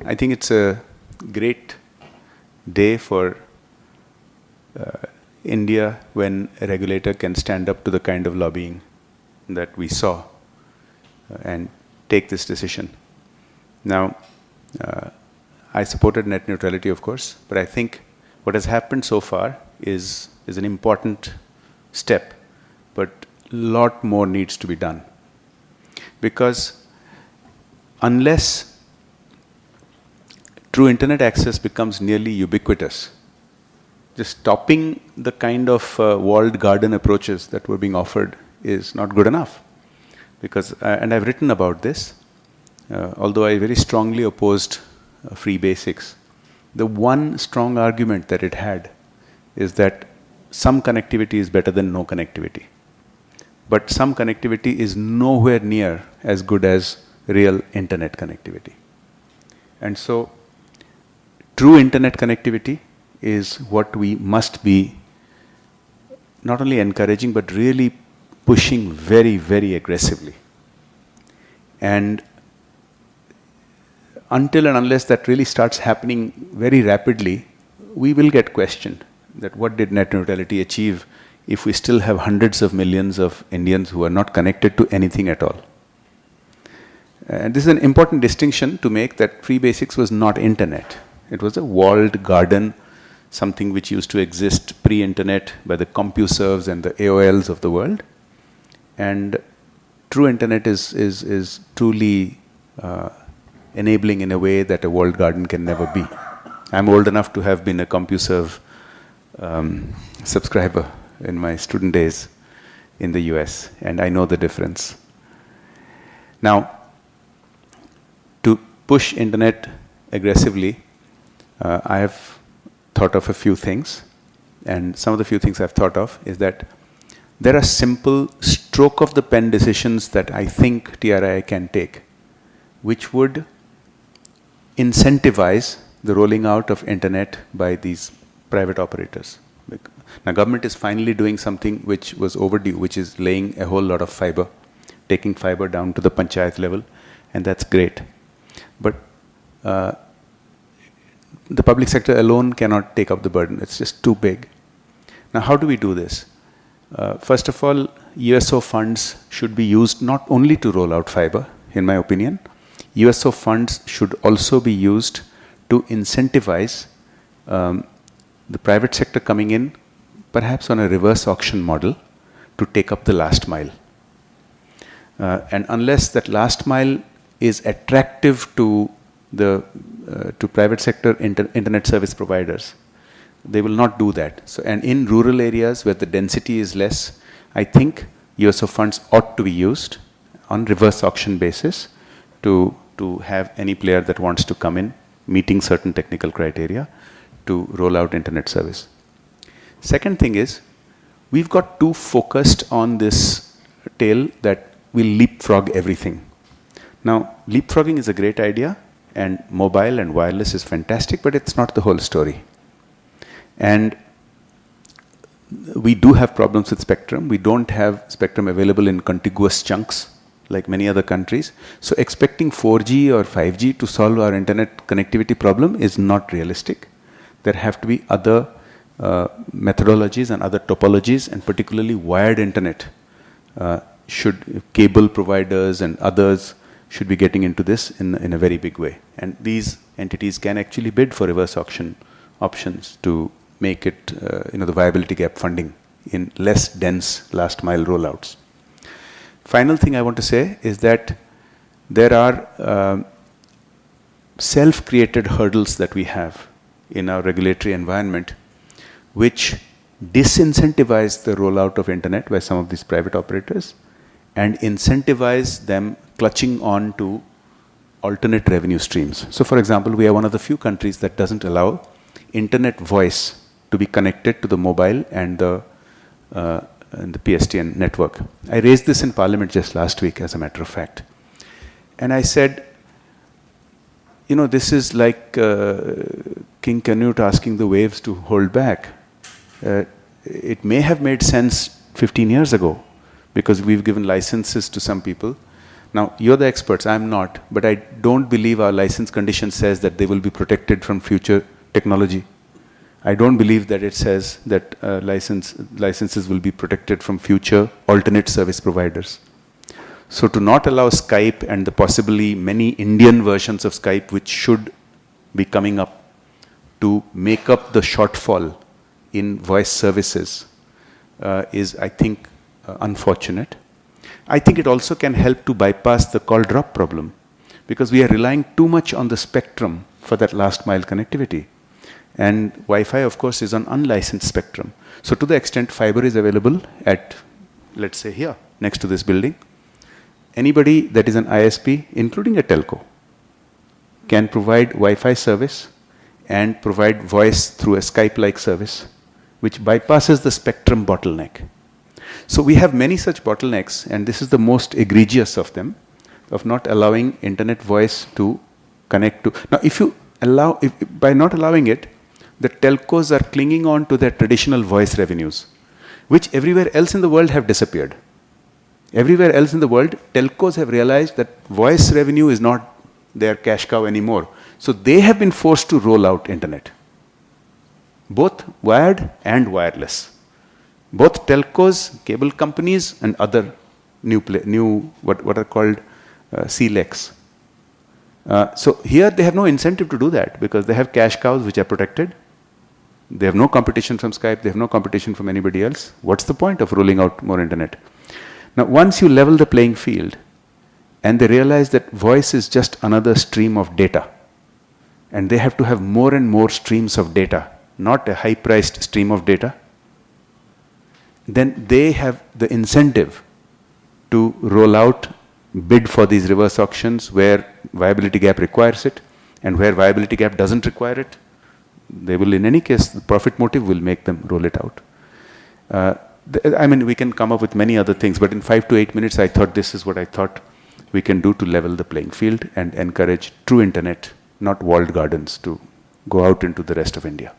I think it's a great day for India when a regulator can stand up to the kind of lobbying that we saw and take this decision. Now, I supported net neutrality, of course, but I think what has happened so far is an important step, but a lot more needs to be done. Because unless true internet access becomes nearly ubiquitous, just stopping the kind of walled garden approaches that were being offered is not good enough. Because, and I've written about this, although I very strongly opposed free basics, the one strong argument that it had is that some connectivity is better than no connectivity. But some connectivity is nowhere near as good as real internet connectivity. And so, true internet connectivity is what we must be not only encouraging but really pushing very, very aggressively. And until and unless that really starts happening very rapidly, we will get questioned that what did net neutrality achieve if we still have hundreds of millions of Indians who are not connected to anything at all. And this is an important distinction to make, that free basics was not internet. It was a walled garden, something which used to exist pre-internet by the CompuServes and the AOLs of the world. And true internet is truly enabling in a way that a walled garden can never be. I'm old enough to have been a CompuServe subscriber in my student days in the US, and I know the difference. Now, to push internet aggressively, I have thought of a few things, and some of the few things I've thought of is that there are simple stroke of the pen decisions that I think TRI can take, which would incentivize the rolling out of internet by these private operators. Now, government is finally doing something which was overdue, which is laying a whole lot of fiber, taking fiber down to the panchayat level, and that's great. But the public sector alone cannot take up the burden. It's just too big. Now, how do we do this? First of all, USO funds should be used not only to roll out fiber, in my opinion. USO funds should also be used to incentivize the private sector coming in, perhaps on a reverse auction model, to take up the last mile. And unless that last mile is attractive to the to private sector internet service providers, they will not do that. So, and in rural areas where the density is less, I think USO funds ought to be used on reverse auction basis to have any player that wants to come in, meeting certain technical criteria, to roll out internet service. Second thing is, we've got too focused on this tail that will leapfrog everything. Now, leapfrogging is a great idea, and mobile and wireless is fantastic, but it's not the whole story. And we do have problems with spectrum. We don't have spectrum available in contiguous chunks like many other countries. So expecting 4G or 5G to solve our internet connectivity problem is not realistic. There have to be other methodologies and other topologies, and particularly wired internet. Cable providers and others should be getting into this in a very big way. And these entities can actually bid for reverse auction options to make it, the viability gap funding in less dense last mile rollouts. Final thing I want to say is that there are self-created hurdles that we have in our regulatory environment which disincentivize the rollout of internet by some of these private operators and incentivize them clutching on to alternate revenue streams. So, for example, we are one of the few countries that doesn't allow internet voice to be connected to the mobile and the PSTN network. I raised this in Parliament just last week, as a matter of fact. And I said, this is like King Canute asking the waves to hold back. it may have made sense 15 years ago because we've given licenses to some people. Now, you're the experts, I'm not, but I don't believe our license condition says that they will be protected from future technology. I don't believe that it says that licenses will be protected from future alternate service providers. So to not allow Skype and the possibly many Indian versions of Skype which should be coming up to make up the shortfall in voice services is, I think, unfortunate. I think it also can help to bypass the call drop problem because we are relying too much on the spectrum for that last mile connectivity. And Wi-Fi, of course, is on unlicensed spectrum. So to the extent fiber is available at, let's say here, next to this building, anybody that is an ISP, including a telco, can provide Wi-Fi service and provide voice through a Skype-like service, which bypasses the spectrum bottleneck. So we have many such bottlenecks, and this is the most egregious of them, of not allowing internet voice to connect to. Now, if you allow, by not allowing it, the telcos are clinging on to their traditional voice revenues, which everywhere else in the world have disappeared. Everywhere else in the world, telcos have realized that voice revenue is not their cash cow anymore. So they have been forced to roll out internet, both wired and wireless. Both telcos, cable companies, and other new what are called CLECs. So here they have no incentive to do that because they have cash cows which are protected. They have no competition from Skype. They have no competition from anybody else. What's the point of rolling out more internet? Now, once you level the playing field and they realize that voice is just another stream of data and they have to have more and more streams of data, not a high-priced stream of data, then they have the incentive to roll out, bid for these reverse auctions where viability gap requires it, and where viability gap doesn't require it, they will, in any case, the profit motive will make them roll it out. I mean, we can come up with many other things, but in 5 to 8 minutes, I thought this is what I thought we can do to level the playing field and encourage true internet, not walled gardens, to go out into the rest of India.